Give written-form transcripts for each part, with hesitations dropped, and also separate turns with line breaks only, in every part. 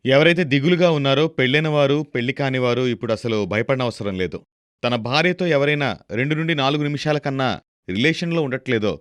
ఎవరైతే దిగులుగా ఉన్నారో పెళ్ళైన వారు, పెళ్లి కానివారు ఇప్పుడసలు భయపడనవసరం లేదు. తన భార్యతో ఎవరైనా 2-4 నిమిషాల కన్నా రిలేషన్‌లో ఉండట్లేదో,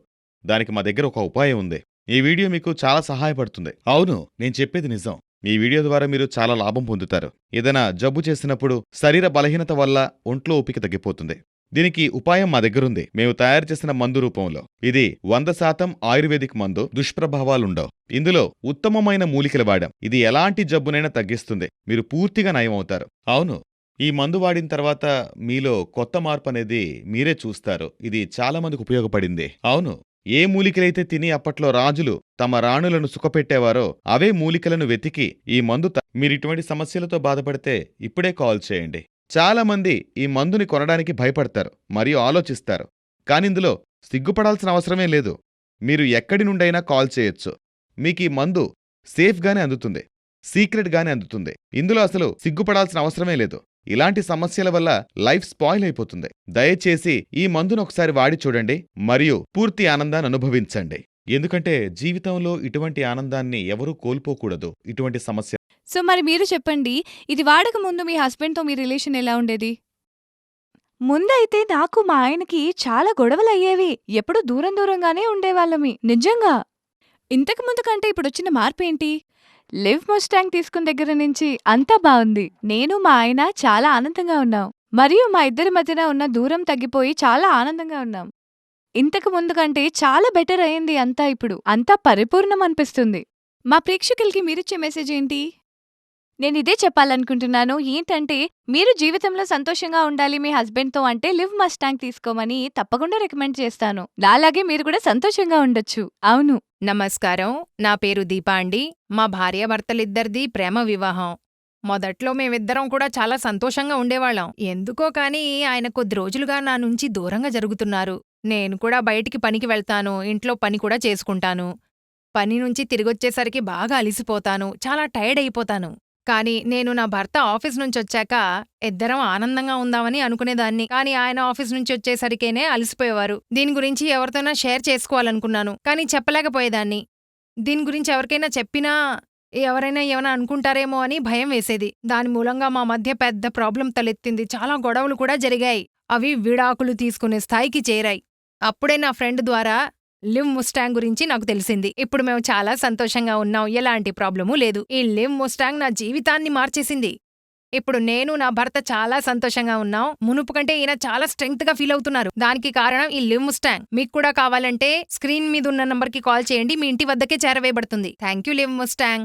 దానికి మా దగ్గర ఒక ఉపాయం ఉంది. ఈ వీడియో మీకు చాలా సహాయపడుతుంది. అవును, నేను చెప్పేది నిజం. ఈ వీడియో ద్వారా మీరు చాలా లాభం పొందుతారు. ఏదైనా జబ్బు చేసినప్పుడు శరీర బలహీనత వల్ల ఒంట్లో ఓపిక తగ్గిపోతుంది. దీనికి ఉపాయం మా దగ్గరుంది. మేము తయారు చేసిన మందు రూపంలో. ఇది 100% ఆయుర్వేదిక్ మందు. దుష్ప్రభావాలుండవు. ఇందులో ఉత్తమమైన మూలికలు వాడాం. ఇది ఎలాంటి జబ్బునైనా తగ్గిస్తుంది. మీరు పూర్తిగా నయమవుతారు. అవును, ఈ మందు వాడిన తర్వాత మీలో కొత్త మార్పనేది మీరే చూస్తారు. ఇది చాలా మందికి ఉపయోగపడింది. అవును, ఏ మూలికలైతే తిని అప్పట్లో రాజులు తమ రాణులను సుఖపెట్టేవారో అవే మూలికలను వెతికి ఈ మందు మీరిటువంటి సమస్యలతో బాధపడితే ఇప్పుడే కాల్ చేయండి. చాలా మంది ఈ మందుని కొనడానికి భయపడతారు మరియు ఆలోచిస్తారు. కానిందులో సిగ్గుపడాల్సిన అవసరమే లేదు. మీరు ఎక్కడి నుండైనా కాల్ చేయొచ్చు. మీకీ మందు సేఫ్గానే అందుతుంది, సీక్రెట్గానే అందుతుంది. ఇందులో అసలు సిగ్గుపడాల్సిన అవసరమే లేదు. ఇలాంటి సమస్యల వల్ల లైఫ్ స్పాయిల్ అయిపోతుంది. దయచేసి ఈ మందును ఒకసారి వాడి చూడండి మరియు పూర్తి ఆనందాన్ని అనుభవించండి. ఎందుకంటే జీవితంలో ఇటువంటి ఆనందాన్ని ఎవరూ కోల్పోకూడదు. ఇటువంటి సమస్య.
సో మరి మీరు చెప్పండి, ఇది వాడక ముందు మీ హస్బెండ్‌తో మీ రిలేషన్ ఎలా ఉండేది? ముందైతే నాకు మా ఆయనకి చాలా గొడవలయ్యేవి. ఎప్పుడూ దూరం దూరంగానే ఉండేవాళ్ళమి. నిజంగా. ఇంతకు ముందు కంటే ఇప్పుడొచ్చిన మార్పేంటి? లివ్ ముస్టాంగ్ తీసుకున్న దగ్గర నుంచి అంతా బావుంది. నేను మా ఆయన చాలా ఆనందంగా ఉన్నాం. మరియు మా ఇద్దరి మధ్యన ఉన్న దూరం తగ్గిపోయి చాలా ఆనందంగా ఉన్నాం. ఇంతకు ముందు కంటే చాలా బెటర్ అయింది అంతా ఇప్పుడు. అంతా పరిపూర్ణం అనిపిస్తుంది. మా ప్రేక్షకులకి మీరిచ్చే మెసేజ్ ఏంటి? నేనిదే చెప్పాలనుకుంటున్నాను. ఏంటంటే, మీరు జీవితంలో సంతోషంగా ఉండాలి మీ హస్బెండ్‌తో అంటే లివ్ మస్టాంగ్ తీసుకోమని తప్పకుండా రికమెండ్ చేస్తాను. నాలాగే మీరు కూడా సంతోషంగా ఉండొచ్చు. అవును.
నమస్కారం. నా పేరు దీపా అండి. మా భార్యాభర్తలిద్దరిదీ ప్రేమ వివాహం. మొదట్లో మేమిద్దరం కూడా చాలా సంతోషంగా ఉండేవాళ్ళం. ఎందుకో కానీ ఆయన కొద్ది రోజులుగా నా నుంచి దూరంగా జరుగుతున్నారు. నేను కూడా బయటికి పనికి వెళ్తాను, ఇంట్లో పని కూడా చేసుకుంటాను. పని నుంచి తిరిగొచ్చేసరికి బాగా అలిసిపోతాను, చాలా టైర్డ్ అయిపోతాను. కానీ నేను నా భర్త ఆఫీస్ నుంచొచ్చాక ఇద్దరం ఆనందంగా ఉందామని అనుకునేదాన్ని. కానీ ఆయన ఆఫీస్ నుంచొచ్చేసరికేనే అలసిపోయేవారు. దీని గురించి ఎవరితోనా షేర్ చేసుకోవాలనుకున్నాను, కానీ చెప్పలేకపోయేదాన్ని. దీని గురించి ఎవరికైనా చెప్పినా ఎవరైనా ఏమైనా అనుకుంటారేమో అని భయం వేసేది. దాని మూలంగా మా మధ్య పెద్ద ప్రాబ్లం తలెత్తింది. చాలా గొడవలు కూడా జరిగాయి. అవి విడాకులు తీసుకునే స్థాయికి చేరాయి. అప్పుడే నా ఫ్రెండ్ ద్వారా లివ్ ముస్టాంగ్ గురించి నాకు తెలిసింది. ఇప్పుడు మేము చాలా సంతోషంగా ఉన్నాం. ఎలాంటి ప్రాబ్లమూ లేదు. ఈ లివ్ ముస్టాంగ్ నా జీవితాన్ని మార్చేసింది. ఇప్పుడు నేను నా భర్త చాలా సంతోషంగా ఉన్నాం. మునుపు కంటే ఈయన చాలా స్ట్రెంగ్త్ గా ఫీల్ అవుతున్నారు. దానికి కారణం ఈ లివ్ ముస్టాంగ్. మీకు కూడా కావాలంటే స్క్రీన్ మీద ఉన్న నంబర్కి కాల్ చేయండి. మీ ఇంటి వద్దకే చేరవేయబడుతుంది. Thank you live Mustang.